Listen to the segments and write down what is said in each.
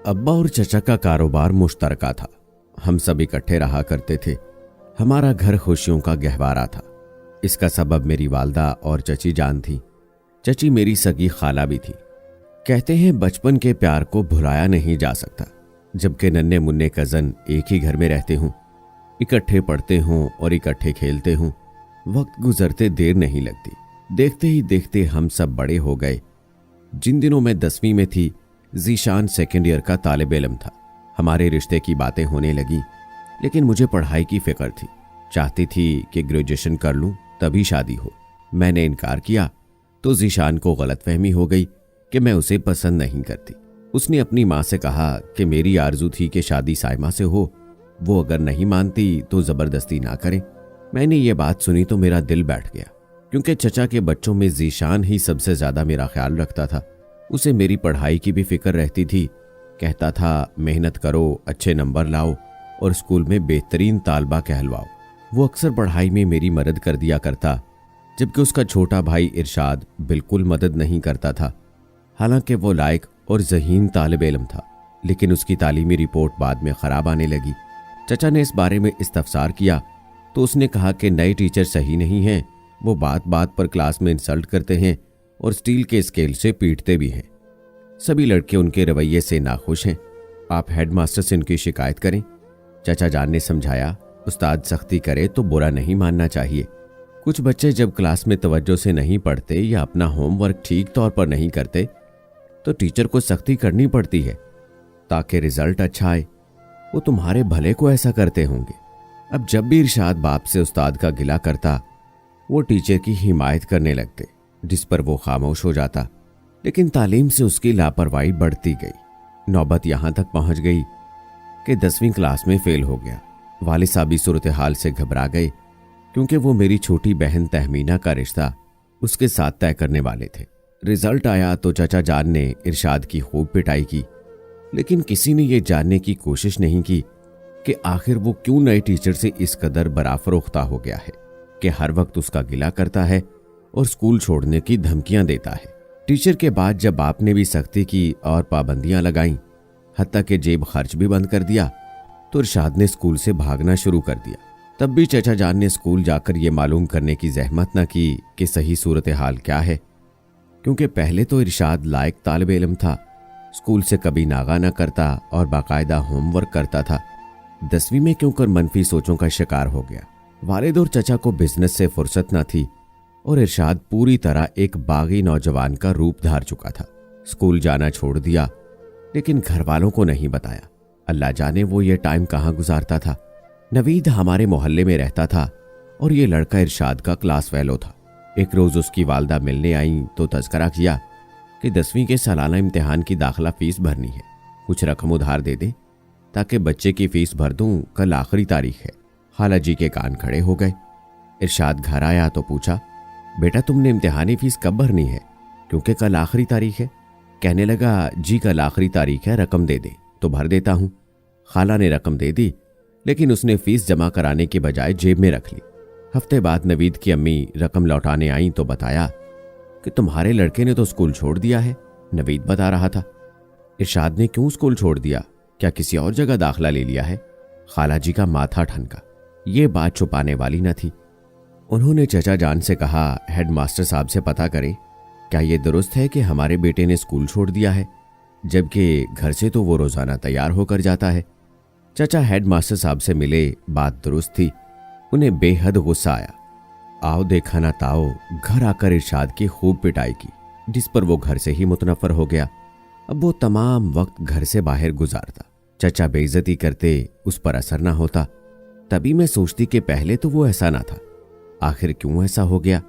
अब्बा और चचा का कारोबार मुश्तरका था। हम सब इकट्ठे रहा करते थे। हमारा घर खुशियों का गहवारा था। इसका सबब मेरी वालदा और चची जान थी। चची मेरी सगी खाला भी थी। कहते हैं बचपन के प्यार को भुलाया नहीं जा सकता। जबकि नन्हे मुन्ने कजन एक ही घर में रहते हों, इकट्ठे पढ़ते हों और इकट्ठे खेलते हों, वक्त गुजरते देर नहीं लगती। देखते ही देखते हम सब बड़े हो गए। जिन दिनों मैं 10वीं में थी, जीशान सेकेंड ईयर का तालिब इल्म था। हमारे रिश्ते की बातें होने लगी, लेकिन मुझे पढ़ाई की फिक्र थी। चाहती थी कि ग्रेजुएशन कर लूं तभी शादी हो। मैंने इनकार किया तो जीशान को गलतफहमी हो गई कि मैं उसे पसंद नहीं करती। उसने अपनी माँ से कहा कि मेरी आरजू थी कि शादी साइमा से हो, वो अगर नहीं मानती तो जबरदस्ती ना करें। मैंने ये बात सुनी तो मेरा दिल बैठ गया, क्योंकि चचा के बच्चों में जीशान ही सबसे ज्यादा मेरा ख्याल रखता था। उसे मेरी पढ़ाई की भी फिक्र रहती थी। कहता था मेहनत करो, अच्छे नंबर लाओ और स्कूल में बेहतरीन तालबा कहलवाओ। वो अक्सर पढ़ाई में मेरी मदद कर दिया करता, जबकि उसका छोटा भाई इरशाद बिल्कुल मदद नहीं करता था। हालांकि वो लायक और ज़हीन तालिब इल्म था, लेकिन उसकी तालीमी रिपोर्ट बाद में ख़राब आने लगी। चचा ने इस बारे में इस्तफसार किया तो उसने कहा कि नए टीचर सही नहीं हैं। वो बात बात पर क्लास में इंसल्ट करते हैं और स्टील के स्केल से पीटते भी हैं। सभी लड़के उनके रवैये से नाखुश हैं। आप हेडमास्टर से उनकी शिकायत करें। चचा जान ने समझाया, उस्ताद सख्ती करे तो बुरा नहीं मानना चाहिए। कुछ बच्चे जब क्लास में तवज्जो से नहीं पढ़ते या अपना होमवर्क ठीक तौर पर नहीं करते तो टीचर को सख्ती करनी पड़ती है ताकि रिजल्ट अच्छा आए। वो तुम्हारे भले को ऐसा करते होंगे। अब जब भी इरशाद बाप से उस्ताद का गिला करता, वो टीचर की हिमायत करने लगते, जिस पर वो खामोश हो जाता। लेकिन तालीम से उसकी लापरवाही बढ़ती गई। नौबत यहां तक पहुंच गई कि 10वीं क्लास में फेल हो गया। वालिद साहब इस सूरत हाल से घबरा गए, क्योंकि वो मेरी छोटी बहन तहमीना का रिश्ता उसके साथ तय करने वाले थे। रिजल्ट आया तो चचा जान ने इरशाद की खूब पिटाई की, लेकिन किसी ने यह जानने की कोशिश नहीं की कि आखिर वो क्यों नए टीचर से इस कदर बराफरोख्ता हो गया है कि हर वक्त उसका गिला करता है और स्कूल छोड़ने की धमकियां देता है। टीचर के बाद जब आपने भी सख्ती की और पाबंदियां लगाईं, हत्ता कि जेब खर्च भी बंद कर दिया, तो इरशाद ने स्कूल से भागना शुरू कर दिया। तब भी चचा जान ने स्कूल जाकर ये मालूम करने की जहमत न की कि सही सूरत हाल क्या है, क्योंकि पहले तो इरशाद लायक तालिब इल्म था, स्कूल से कभी नागा न करता और बाकायदा होमवर्क करता था। 10वीं में क्यों कर मनफी सोचों का शिकार हो गया। वालिद और चचा को बिजनेस से फुर्सत न थी और इरशाद पूरी तरह एक बागी नौजवान का रूप धार चुका था। स्कूल जाना छोड़ दिया, लेकिन घर वालों को नहीं बताया। अल्लाह जाने वो ये टाइम कहाँ गुजारता था। नवीद हमारे मोहल्ले में रहता था और ये लड़का इरशाद का क्लास फेलो था। एक रोज उसकी वालदा मिलने आई तो तज़किरा किया कि 10वीं के सालाना इम्तिहान की दाखिला फीस भरनी है, कुछ रकम उधार दे दे ताकि बच्चे की फीस भर दूं, कल आखिरी तारीख है। खाला जी के कान खड़े हो गए। इरशाद घर आया तो पूछा, बेटा तुमने इम्तिहानी फीस कब भरनी है, क्योंकि कल आखिरी तारीख है। कहने लगा, जी कल आखिरी तारीख है, रकम दे दे तो भर देता हूँ। खाला ने रकम दे दी, लेकिन उसने फीस जमा कराने के बजाय जेब में रख ली। हफ्ते बाद नवीद की अम्मी रकम लौटाने आई तो बताया कि तुम्हारे लड़के ने तो स्कूल छोड़ दिया है। नवीद बता रहा था। इरशाद ने क्यों स्कूल छोड़ दिया, क्या किसी और जगह दाखिला ले लिया है? खाला जी का माथा ठनका। ये बात छुपाने वाली न थी। उन्होंने चचा जान से कहा, हेडमास्टर साहब से पता करें, क्या ये दुरुस्त है कि हमारे बेटे ने स्कूल छोड़ दिया है, जबकि घर से तो वो रोजाना तैयार होकर जाता है। चचा हेडमास्टर साहब से मिले, बात दुरुस्त थी। उन्हें बेहद गुस्सा आया। आओ देखा ना ताओ, घर आकर इरशाद की खूब पिटाई की, जिस पर वो घर से ही मुतनफर हो गया। अब वो तमाम वक्त घर से बाहर गुजारता। चचा बेइज्जती करते, उस पर असर ना होता। तभी मैं सोचती कि पहले तो वो ऐसा ना था, आखिर क्यों ऐसा हो गया।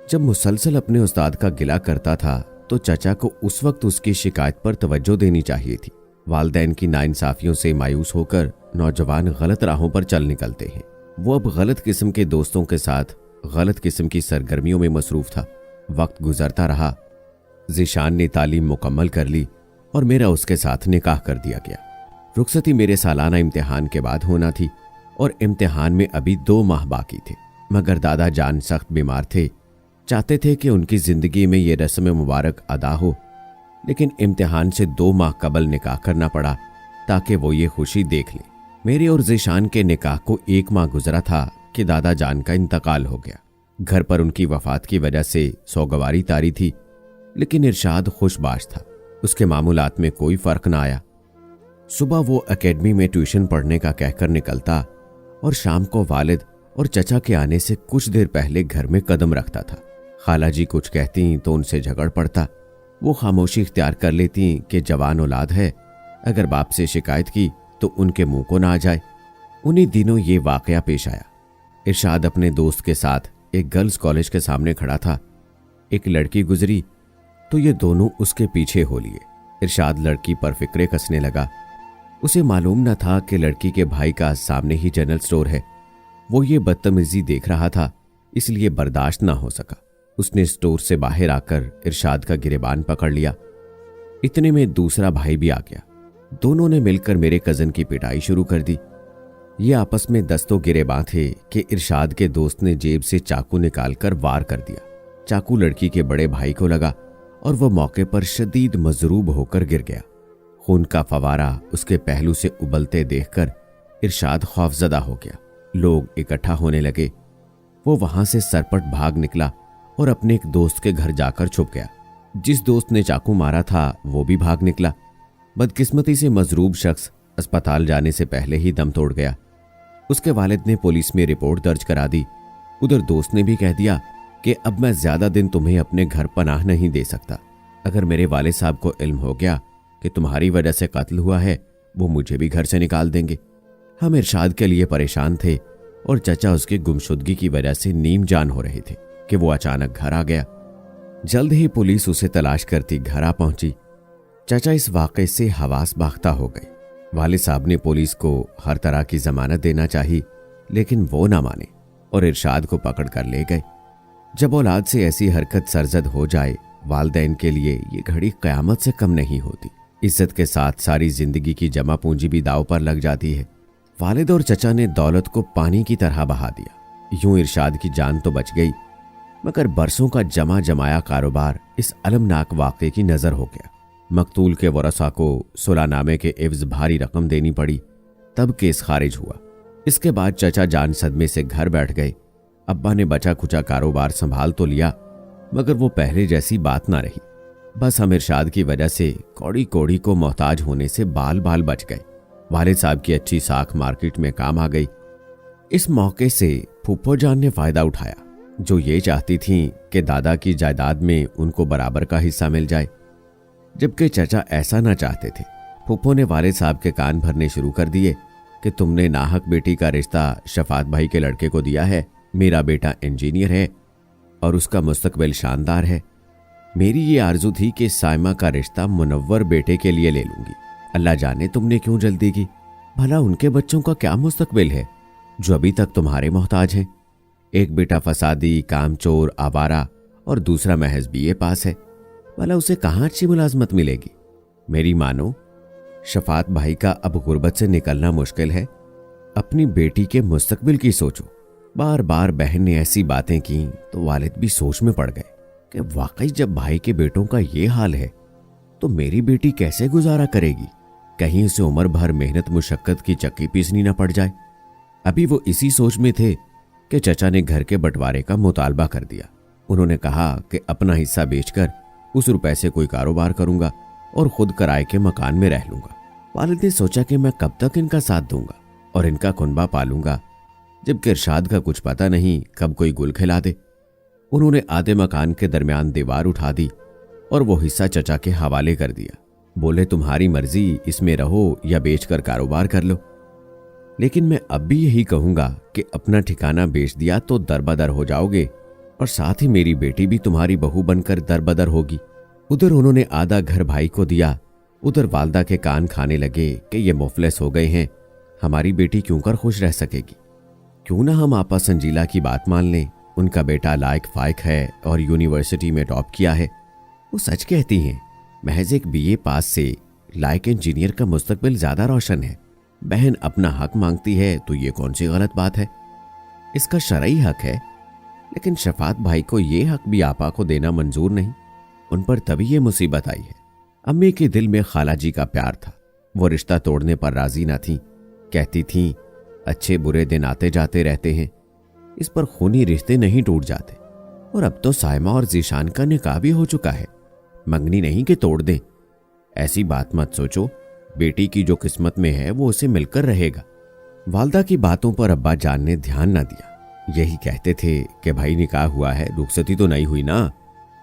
जब मुसलसल अपने उस्ताद का गिला करता था तो चचा को उस वक्त उसकी शिकायत पर तवज्जो देनी चाहिए थी। वालिदैन की नाइंसाफियों से मायूस होकर नौजवान गलत राहों पर चल निकलते हैं। वो अब गलत किस्म के दोस्तों के साथ गलत किस्म की सरगर्मियों में मसरूफ था। वक्त गुजरता रहा। ज़ीशान ने तालीम मुकम्मल कर ली और मेरा उसके साथ निकाह कर दिया गया। रुखसती मेरे सालाना इम्तिहान के बाद होना थी और इम्तिहान में अभी 2 माह बाकी थे, मगर दादा जान सख्त बीमार थे। चाहते थे कि उनकी जिंदगी में ये रस्म मुबारक अदा हो। लेकिन इम्तिहान से 2 माह कबल निकाह करना पड़ा ताकि वो ये खुशी देख ले। मेरे और ज़ीशान के निकाह को 1 माह गुजरा था कि दादा जान का इंतकाल हो गया। घर पर उनकी वफात की वजह से सौगवारी तारी थी, लेकिन इरशाद खुशबाश था। उसके मामूलात में कोई फर्क ना आया। सुबह वो एकेडमी में ट्यूशन पढ़ने का कहकर निकलता और शाम को वालिद और चचा के आने से कुछ देर पहले घर में कदम रखता था। खाला जी कुछ कहती तो उनसे झगड़ पड़ता। वो खामोशी इख्तियार कर लेती कि जवान औलाद है, अगर बाप से शिकायत की तो उनके मुंह को ना आ जाए। उन्हीं दिनों ये वाकया पेश आया। इरशाद अपने दोस्त के साथ एक गर्ल्स कॉलेज के सामने खड़ा था। एक लड़की गुजरी तो ये दोनों उसके पीछे हो लिए। इरशाद लड़की पर फिक्रे कसने लगा। उसे मालूम न था कि लड़की के भाई का सामने ही जनरल स्टोर है। वो ये बदतमीजी देख रहा था, इसलिए बर्दाश्त ना हो सका। उसने स्टोर से बाहर आकर इरशाद का गिरेबान पकड़ लिया। इतने में दूसरा भाई भी आ गया। दोनों ने मिलकर मेरे कजन की पिटाई शुरू कर दी। ये आपस में दस्तों गिरेबां थे कि इरशाद के दोस्त ने जेब से चाकू निकालकर वार कर दिया। चाकू लड़की के बड़े भाई को लगा और वह मौके पर शदीद मजरूब होकर गिर गया। खून का फवारा उसके पहलू से उबलते देखकर इरशाद खौफजदा हो गया। लोग इकट्ठा होने लगे। वो वहां से सरपट भाग निकला और अपने एक दोस्त के घर जाकर छुप गया। जिस दोस्त ने चाकू मारा था वो भी भाग निकला। बदकिस्मती से मजरूब शख्स अस्पताल जाने से पहले ही दम तोड़ गया। उसके वालिद ने पुलिस में रिपोर्ट दर्ज करा दी। उधर दोस्त ने भी कह दिया कि अब मैं ज्यादा दिन तुम्हें अपने घर पनाह नहीं दे सकता। अगर मेरे वालिद साहब को इल्म हो गया कि तुम्हारी वजह से कत्ल हुआ है, वो मुझे भी घर से निकाल देंगे। हम इरशाद के लिए परेशान थे और चचा उसकी गुमशुदगी की वजह से नीम जान हो रहे थे कि वो अचानक घर आ गया। जल्द ही पुलिस उसे तलाश करती घर आ पहुंची। चचा इस वाक़े से हवास बाख्ता हो गए। वालिद साहब ने पुलिस को हर तरह की जमानत देना चाहिए, लेकिन वो ना माने और इरशाद को पकड़ कर ले गए। जब औलाद से ऐसी हरकत सरजद हो जाए, वालिदैन के लिए ये घड़ी क़यामत से कम नहीं होती। इज्जत के साथ सारी जिंदगी की जमा पूंजी भी दाव पर लग जाती है। वालिद और चचा ने दौलत को पानी की तरह बहा दिया। यूं इरशाद की जान तो बच गई, मगर बरसों का जमा जमाया कारोबार इस अलमनाक वाक़े की नजर हो गया। मकतूल के वरसा को सुलानामे के एवज भारी रकम देनी पड़ी, तब केस खारिज हुआ। इसके बाद चचा जान सदमे से घर बैठ गए। अब्बा ने बचा खुचा कारोबार संभाल तो लिया, मगर वो पहले जैसी बात ना रही। बस हम इरशाद की वजह से कौड़ी कौड़ी को मोहताज होने से बाल बाल बच गए। वालिद साहब की अच्छी साख मार्केट में काम आ गई। इस मौके से फूफो जान ने फायदा उठाया, जो ये चाहती थीं कि दादा की जायदाद में उनको बराबर का हिस्सा मिल जाए, जबकि चचा ऐसा ना चाहते थे। फूफो ने वालिद साहब के कान भरने शुरू कर दिए कि तुमने नाहक बेटी का रिश्ता शफात भाई के लड़के को दिया है। मेरा बेटा इंजीनियर है और उसका मुस्तकबिल शानदार है। मेरी ये आरजू थी कि साइमा का रिश्ता मुनव्वर बेटे के लिए ले लूंगी। अल्लाह जाने तुमने क्यों जल्दी की। भला उनके बच्चों का क्या मुस्तकबिल है जो अभी तक तुम्हारे मोहताज हैं। एक बेटा फसादी, कामचोर, आवारा और दूसरा महज बीए पास है। भला उसे कहाँ अच्छी मुलाजमत मिलेगी। मेरी मानो, शफात भाई का अब गुर्बत से निकलना मुश्किल है। अपनी बेटी के मुस्तकबिल की सोचो। बार बार बहन ने ऐसी बातें की तो वालिद भी सोच में पड़ गए कि वाकई जब भाई के बेटों का ये हाल है तो मेरी बेटी कैसे गुजारा करेगी। कहीं उसे उम्र भर मेहनत मुशक्कत की चक्की पीसनी न पड़ जाए। अभी वो इसी सोच में थे कि चचा ने घर के बंटवारे का मुतालबा कर दिया। उन्होंने कहा कि अपना हिस्सा बेचकर उस रुपए से कोई कारोबार करूंगा और खुद किराए के मकान में रह लूंगा। वालिद ने सोचा कि मैं कब तक इनका साथ दूंगा और इनका कुनबा पालूंगा, जबकि इरशाद का कुछ पता नहीं कब कोई गुल खिला दे। उन्होंने आधे मकान के दरमियान दीवार उठा दी और वो हिस्सा चचा के हवाले कर दिया। बोले, तुम्हारी मर्जी, इसमें रहो या बेचकर कारोबार कर लो। लेकिन मैं अब भी यही कहूंगा कि अपना ठिकाना बेच दिया तो दरबदर हो जाओगे और साथ ही मेरी बेटी भी तुम्हारी बहू बनकर दरबदर होगी। उधर उन्होंने आधा घर भाई को दिया, उधर वालदा के कान खाने लगे कि ये मुफलिस हो गए हैं, हमारी बेटी क्यों कर खुश रह सकेगी। क्यों ना हम आपा संजीला की बात मान लें। उनका बेटा लायक फायक है और यूनिवर्सिटी में टॉप किया है। वो सच कहती हैं, महज एक बीए पास से लायक इंजीनियर का मुस्तकबिल ज्यादा रोशन है। बहन अपना हक मांगती है तो ये कौन सी गलत बात है। इसका शरई हक है, लेकिन शफात भाई को ये हक भी आपा को देना मंजूर नहीं। उन पर तभी ये मुसीबत आई है। अम्मी के दिल में खाला जी का प्यार था। वो रिश्ता तोड़ने पर राजी न थी। कहती थीं, अच्छे बुरे दिन आते जाते रहते हैं, इस पर खूनी रिश्ते नहीं टूट जाते। और अब तो साइमा और जीशान का निकाह भी हो चुका है, मंगनी नहीं कि तोड़ दें। ऐसी बात मत सोचो, बेटी की जो किस्मत में है वो उसे मिलकर रहेगा। वालदा की बातों पर अब्बा जान ने ध्यान न दिया। यही कहते थे कि भाई निकाह हुआ है, रुखसती तो नहीं हुई ना।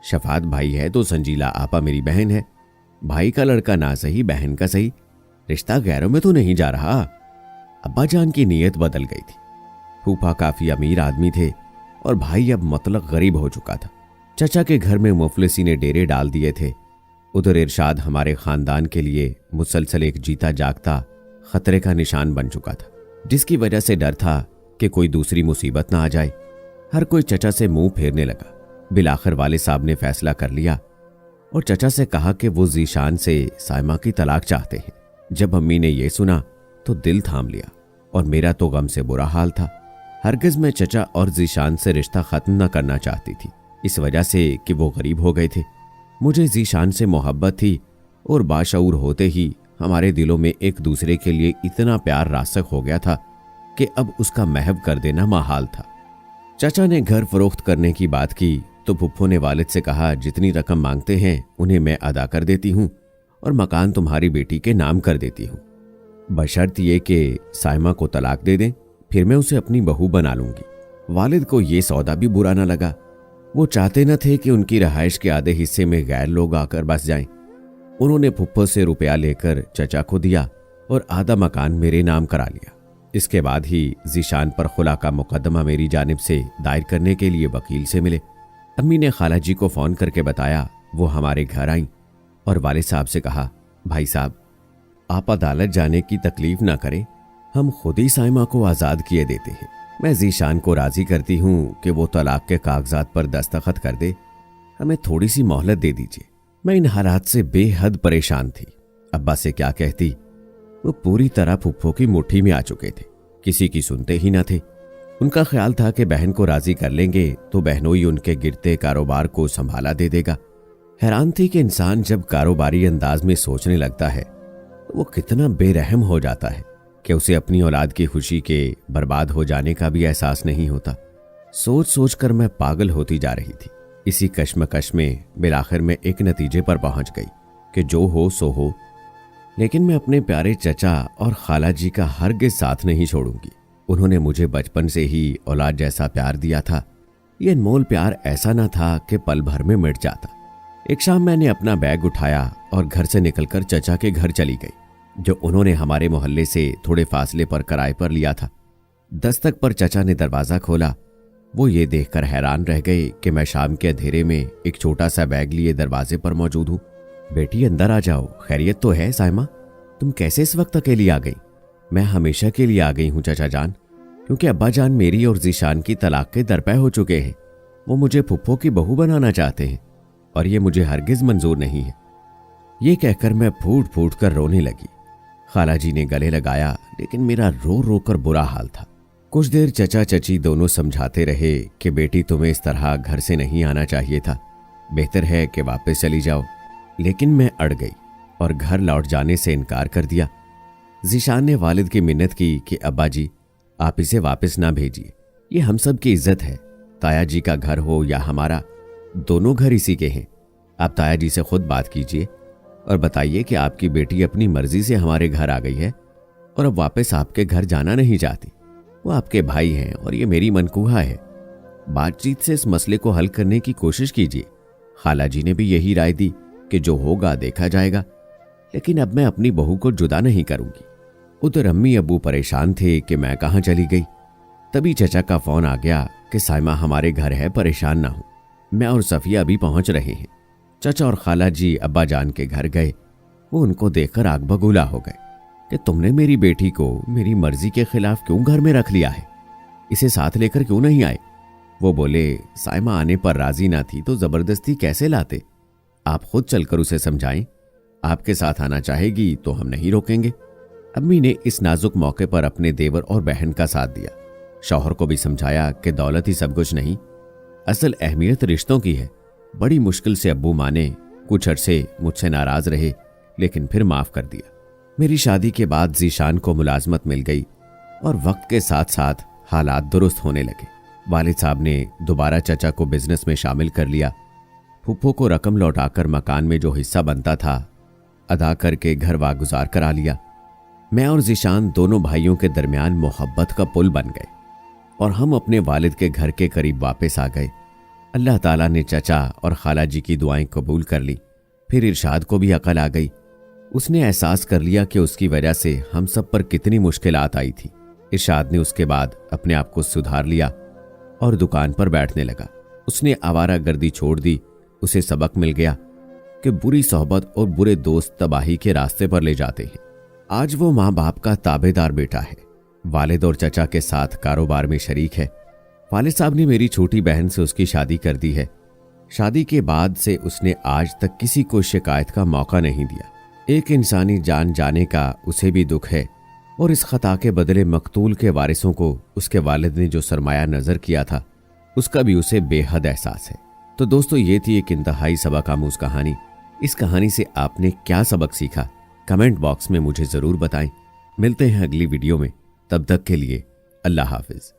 शफात भाई है तो संजीला आपा मेरी बहन है। भाई का लड़का ना सही, बहन का सही, रिश्ता गैरों में तो नहीं जा रहा। अब्बा जान की नीयत बदल गई थी। फूफा काफी अमीर आदमी थे और भाई अब मतलब गरीब हो चुका था। चचा के घर में मुफलिसी ने डेरे डाल दिए थे। उधर इरशाद हमारे खानदान के लिए मुसलसल एक जीता जागता खतरे का निशान बन चुका था, जिसकी वजह से डर था कि कोई दूसरी मुसीबत ना आ जाए। हर कोई चचा से मुंह फेरने लगा। बिलाखिर वाले साहब ने फैसला कर लिया और चचा से कहा कि वो जीशान से साइमा की तलाक चाहते हैं। जब अम्मी ने यह सुना तो दिल थाम लिया और मेरा तो गम से बुरा हाल था। हरगिज मैं चचा और जीशान से रिश्ता खत्म न करना चाहती थी, इस वजह से कि वो गरीब हो गए थे। मुझे जीशान से मोहब्बत थी और बाशऊर होते ही हमारे दिलों में एक दूसरे के लिए इतना प्यार रासख हो गया था कि अब उसका महव कर देना महाल था। चाचा ने घर फरोख्त करने की बात की तो फुफ्फो ने वालिद से कहा, जितनी रकम मांगते हैं उन्हें मैं अदा कर देती हूँ और मकान तुम्हारी बेटी के नाम कर देती हूँ, बशर्त ये कि साइमा को तलाक दे दें, फिर मैं उसे अपनी बहू बना लूंगी। वालिद को ये सौदा भी बुरा न लगा। वो चाहते न थे कि उनकी रहाइश के आधे हिस्से में गैर लोग आकर बस जाएं। उन्होंने फुफ्फो से रुपया लेकर चचा को दिया और आधा मकान मेरे नाम करा लिया। इसके बाद ही जीशान पर खुला का मुकदमा मेरी जानिब से दायर करने के लिए वकील से मिले। अम्मी ने खाला जी को फोन करके बताया। वो हमारे घर आई और वालिद साहब से कहा, भाई साहब आप अदालत जाने की तकलीफ ना करें, हम खुद ही साइमा को आज़ाद किए देते हैं। मैं जीशान को राजी करती हूँ कि वो तलाक के कागजात पर दस्तखत कर दे। हमें थोड़ी सी मोहलत दे दीजिए। मैं इन हालात से बेहद परेशान थी। अब्बा से क्या कहती, वो पूरी तरह फुफ्फो की मुट्ठी में आ चुके थे, किसी की सुनते ही न थे। उनका ख्याल था कि बहन को राजी कर लेंगे तो बहनोई उनके गिरते कारोबार को संभाला दे देगा। हैरान थी कि इंसान जब कारोबारी अंदाज में सोचने लगता है तो वो कितना बेरहम हो जाता है कि उसे अपनी औलाद की खुशी के बर्बाद हो जाने का भी एहसास नहीं होता। सोच सोच कर मैं पागल होती जा रही थी। इसी कश्मकश में बिलाखिर में एक नतीजे पर पहुंच गई कि जो हो सो हो, लेकिन मैं अपने प्यारे चचा और खाला जी का हरगिज साथ नहीं छोड़ूंगी। उन्होंने मुझे बचपन से ही औलाद जैसा प्यार दिया था। ये अनमोल प्यार ऐसा न था कि पल भर में मिट जाता। एक शाम मैंने अपना बैग उठाया और घर से निकलकर चचा के घर चली गई, जो उन्होंने हमारे मोहल्ले से थोड़े फासले पर किराए पर लिया था। दस्तक पर चचा ने दरवाजा खोला। वो ये देखकर हैरान रह गए कि मैं शाम के अंधेरे में एक छोटा सा बैग लिए दरवाजे पर मौजूद हूँ। बेटी अंदर आ जाओ, खैरियत तो है साइमा? तुम कैसे इस वक्त अकेली आ गई? मैं हमेशा के लिए आ गई हूँ चचा जान, क्योंकि अब्बा जान मेरी और जीशान की तलाक के दरपे हो चुके हैं। वो मुझे फुफ्फो की बहू बनाना चाहते हैं और ये मुझे हरगिज मंजूर नहीं है। ये कहकर मैं फूट फूट कर रोने लगी। खाला जी ने गले लगाया, लेकिन मेरा रो रो कर बुरा हाल था। कुछ देर चचा चची दोनों समझाते रहे कि बेटी तुम्हें इस तरह घर से नहीं आना चाहिए था, बेहतर है कि वापस चली जाओ। लेकिन मैं अड़ गई और घर लौट जाने से इनकार कर दिया। जीशान ने वालिद की मिन्नत की कि अब्बा जी आप इसे वापस ना भेजिए, ये हम सब की इज्जत है। ताया जी का घर हो या हमारा, दोनों घर इसी के हैं। आप ताया जी से खुद बात कीजिए और बताइए कि आपकी बेटी अपनी मर्जी से हमारे घर आ गई है और अब वापस आपके घर जाना नहीं चाहती। वो आपके भाई हैं और ये मेरी मनकूहा है। बातचीत से इस मसले को हल करने की कोशिश कीजिए। खाला जी ने भी यही राय दी कि जो होगा देखा जाएगा, लेकिन अब मैं अपनी बहू को जुदा नहीं करूंगी। उधर अम्मी अब्बू परेशान थे कि मैं कहाँ चली गई। तभी चचा का फोन आ गया कि साइमा हमारे घर है, परेशान ना हो, मैं और सफिया अभी पहुंच रहे हैं। चचा और खाला जी अब्बा जान के घर गए। वो उनको देखकर आग बगूला हो गए कि तुमने मेरी बेटी को मेरी मर्जी के खिलाफ क्यों घर में रख लिया है, इसे साथ लेकर क्यों नहीं आए? वो बोले साइमा आने पर राजी ना थी तो जबरदस्ती कैसे लाते, आप खुद चलकर उसे समझाएं। आपके साथ आना चाहेगी तो हम नहीं रोकेंगे। अम्मी ने इस नाजुक मौके पर अपने देवर और बहन का साथ दिया। शौहर को भी समझाया कि दौलत ही सब कुछ नहीं, असल अहमियत रिश्तों की है। बड़ी मुश्किल से अब्बू माने कुछ अरसे मुझसे नाराज रहे, लेकिन फिर माफ कर दिया। मेरी शादी के बाद जीशान को मुलाजमत मिल गई और वक्त के साथ साथ हालात दुरुस्त होने लगे। वालिद साहब ने दोबारा चचा को बिजनेस में शामिल कर लिया। फूफो को रकम लौटाकर मकान में जो हिस्सा बनता था अदा करके घर वागुजार करा लिया। मैं और जीशान दोनों भाइयों के दरमियान मोहब्बत का पुल बन गए और हम अपने वालिद के घर के करीब वापस आ गए। अल्लाह ताला ने चचा और खाला जी की दुआएं कबूल कर ली। फिर इरशाद को भी अकल आ गई। उसने एहसास कर लिया कि उसकी वजह से हम सब पर कितनी मुश्किलात आई थी। इरशाद ने उसके बाद अपने आप को सुधार लिया और दुकान पर बैठने लगा। उसने आवारागर्दी छोड़ दी। उसे सबक मिल गया कि बुरी सोहबत और बुरे दोस्त तबाही के रास्ते पर ले जाते हैं। आज वो माँ बाप का ताबेदार बेटा है। वालिद और चचा के साथ कारोबार में शरीक है। वालिद साहब ने मेरी छोटी बहन से उसकी शादी कर दी है। शादी के बाद से उसने आज तक किसी को शिकायत का मौका नहीं दिया। एक इंसानी जान जाने का उसे भी दुख है और इस खता के बदले मकतूल के वारिसों को उसके वालिद ने जो सरमाया नजर किया था उसका भी उसे बेहद एहसास है। तो दोस्तों, ये थी एक इंतहाई सबक आमूज कहानी। इस कहानी से आपने क्या सबक सीखा कमेंट बॉक्स में मुझे जरूर बताएं। मिलते हैं अगली वीडियो में, तब तक के लिए अल्लाह हाफिज।